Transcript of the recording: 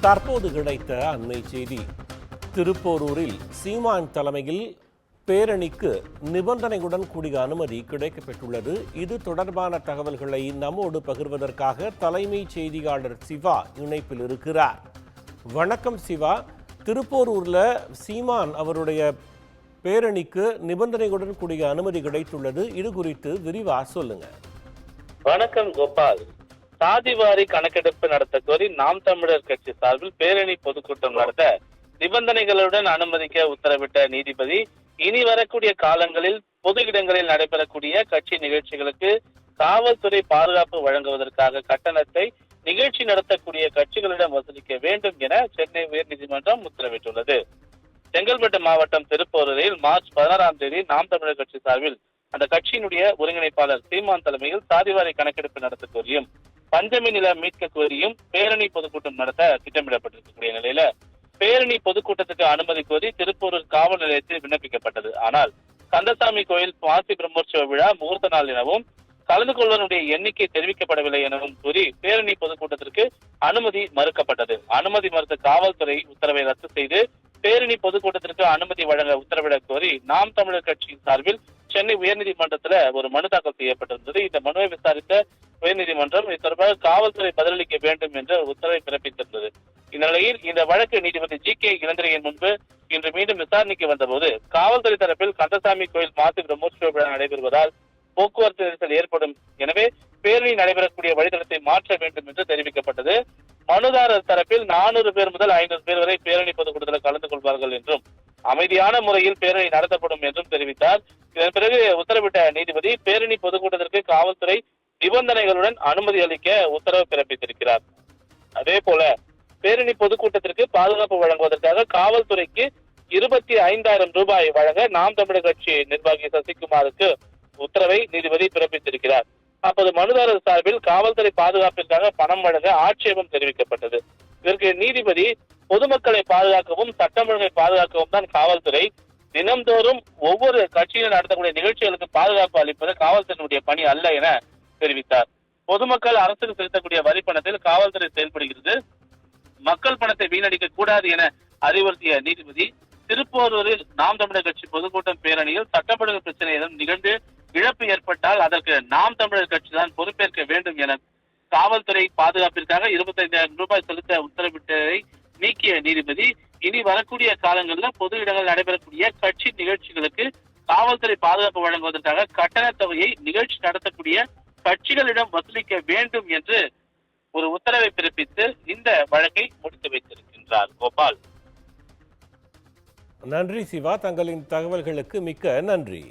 தற்போது கிடைத்த அண்மை செய்தி. திருப்போரூரில் சீமான் தலைமையில் பேரணிக்கு நிபந்தனையுடன் கூடிய அனுமதி கிடைக்கப்பெற்றுள்ளது. இது தொடர்பான தகவல்களை நம்மோடு பகிர்வதற்காக தலைமை செய்தியாளர் சிவா இணைப்பில் இருக்கிறார். வணக்கம் சிவா. திருப்போரூர்ல சீமான் அவருடைய பேரணிக்கு நிபந்தனையுடன் கூடிய அனுமதி கிடைத்துள்ளது. இது குறித்து விரிவா சொல்லுங்க. வணக்கம் கோபால். சாதிவாரி கணக்கெடுப்பு நடத்த கோரி நாம் தமிழர் கட்சி சார்பில் பேரணி பொதுக்கூட்டம் நடத்த நிபந்தனைகளுடன் அனுமதிக்க உத்தரவிட்ட நீதிபதி, இனி வரக்கூடிய காலங்களில் பொது இடங்களில் நடைபெறக்கூடிய கட்சி நிகழ்ச்சிகளுக்கு காவல்துறை பாதுகாப்பு வழங்குவதற்காக கட்டணத்தை நிகழ்ச்சி நடத்தக்கூடிய கட்சிகளிடம் வசூலிக்க வேண்டும் என சென்னை உயர்நீதிமன்றம் உத்தரவிட்டுள்ளது. செங்கல்பட்டு மாவட்டம் திருப்போரூரில் மார்ச் 16ஆம் தேதி நாம் தமிழர் கட்சி சார்பில் அந்த கட்சியினுடைய ஒருங்கிணைப்பாளர் சீமான் தலைமையில் சாதிவாரி கணக்கெடுப்பு நடத்த கோரியும் பஞ்சமி நிலம் மீட்க கோரியும் பேரணி பொதுக்கூட்டம் நடத்த திட்டமிடப்பட்டிருக்கக்கூடிய நிலையில பேரணி பொதுக்கூட்டத்துக்கு அனுமதி கோரி திருப்போரூர் காவல் நிலையத்தில் விண்ணப்பிக்கப்பட்டது. ஆனால் கந்தசாமி கோயில் மாசி பிரம்மோற்சவ விழா முகூர்த்த நாள் எனவும் கலந்து கொள்வதனுடைய எண்ணிக்கை தெரிவிக்கப்படவில்லை எனவும் கூறி பேரணி பொதுக்கூட்டத்திற்கு அனுமதி மறுக்கப்பட்டது. அனுமதி மறுத்த காவல்துறை உத்தரவை ரத்து செய்து பேரணி பொதுக்கூட்டத்திற்கு அனுமதி வழங்க உத்தரவிட கோரி நாம் தமிழர் கட்சியின் சார்பில் சென்னை உயர்நீதிமன்றத்துல ஒரு மனு தாக்கல் செய்யப்பட்டிருந்தது. இந்த மனுவை விசாரித்த உயர்நீதிமன்றம் இது தொடர்பாக காவல்துறை பதிலளிக்க வேண்டும் என்ற உத்தரவை பிறப்பித்திருந்தது. இந்நிலையில் இந்த வழக்கு நீதிபதி ஜி.கே. இளந்திரையின் முன்பு இன்று மீண்டும் விசாரணைக்கு வந்தபோது காவல்துறை தரப்பில் கந்தசாமி கோயில் மாசி பிரம்மோற்சவ விழா நடைபெறுவதால் போக்குவரத்து நெரிசல் ஏற்படும், எனவே பேரணி நடைபெறக்கூடிய வழித்தடத்தை மாற்ற வேண்டும் என்று தெரிவிக்கப்பட்டது. மனுதாரர் தரப்பில் 400 பேர் முதல் 500 பேர் வரை பேரணி பொதுக்கூட்டத்தில் கலந்து கொள்வார்கள் என்றும் அமைதியான முறையில் பேரணி நடத்தப்படும் என்றும் தெரிவித்தார். இதன் பிறகு உத்தரவிட்ட நீதிபதி பேரணி பொதுக்கூட்டத்திற்கு காவல்துறை நிபந்தனைகளுடன் அனுமதி அளிக்க உத்தரவு பிறப்பித்திருக்கிறார். அதே போல பேரணி பொதுக்கூட்டத்திற்கு பாதுகாப்பு வழங்குவதற்காக காவல்துறைக்கு 25,000 ரூபாய் வழங்க நாம் தமிழர் கட்சி நிர்வாகி சசிகுமாருக்கு உத்தரவை நீதிபதி பிறப்பித்திருக்கிறார். அப்போது மனுதாரர் சார்பில் காவல்துறை பாதுகாப்பிற்காக பணம் வழங்க ஆட்சேபம் தெரிவிக்கப்பட்டது. இதற்கு நீதிபதி, பொதுமக்களை பாதுகாக்கவும் சட்டம் ஒழுங்கை பாதுகாக்கவும் தான் காவல்துறை, தினம்தோறும் ஒவ்வொரு கட்சியினர் நடத்தக்கூடிய நிகழ்ச்சிகளுக்கு பாதுகாப்பு அளிப்பது காவல்துறையினுடைய பணி அல்ல என தெரிவித்தார். பொதுமக்கள் அரசுக்கு செலுத்தக்கூடிய வரி பணத்தில் காவல்துறை செயல்படுகிறது, மக்கள் பணத்தை வீணடிக்க கூடாது என அறிவுறுத்திய நீதிபதி, திருப்போரூரில் நாம் தமிழர் கட்சி பொதுக்கூட்டம் பேரணியில் சட்டம் ஒழுங்கு பிரச்சனை எதுவும் நிகழ்ந்து இழப்பு ஏற்பட்டால் அதற்கு நாம் தமிழர் கட்சி தான் பொறுப்பேற்க வேண்டும் என காவல்துறை பாதுகாப்பிற்காக 25,000 ரூபாய் செலுத்த உத்தரவிட்டதை நீக்கிய நீதிபதி, இனி வரக்கூடிய காலங்களில் பொது இடங்கள் நடைபெறக்கூடிய கட்சி நிகழ்ச்சிகளுக்கு காவல்துறை பாதுகாப்பு வழங்குவதற்காக கட்டண தொகையை நிகழ்ச்சி நடத்தக்கூடிய கட்சிகளிடம் வசூலிக்க வேண்டும் என்று ஒரு உத்தரவை பிறப்பித்து இந்த வழக்கை முடித்து வைத்திருக்கின்றார். கோபால். நன்றி சிவா. தங்களின் தகவல்களுக்கு மிக்க நன்றி.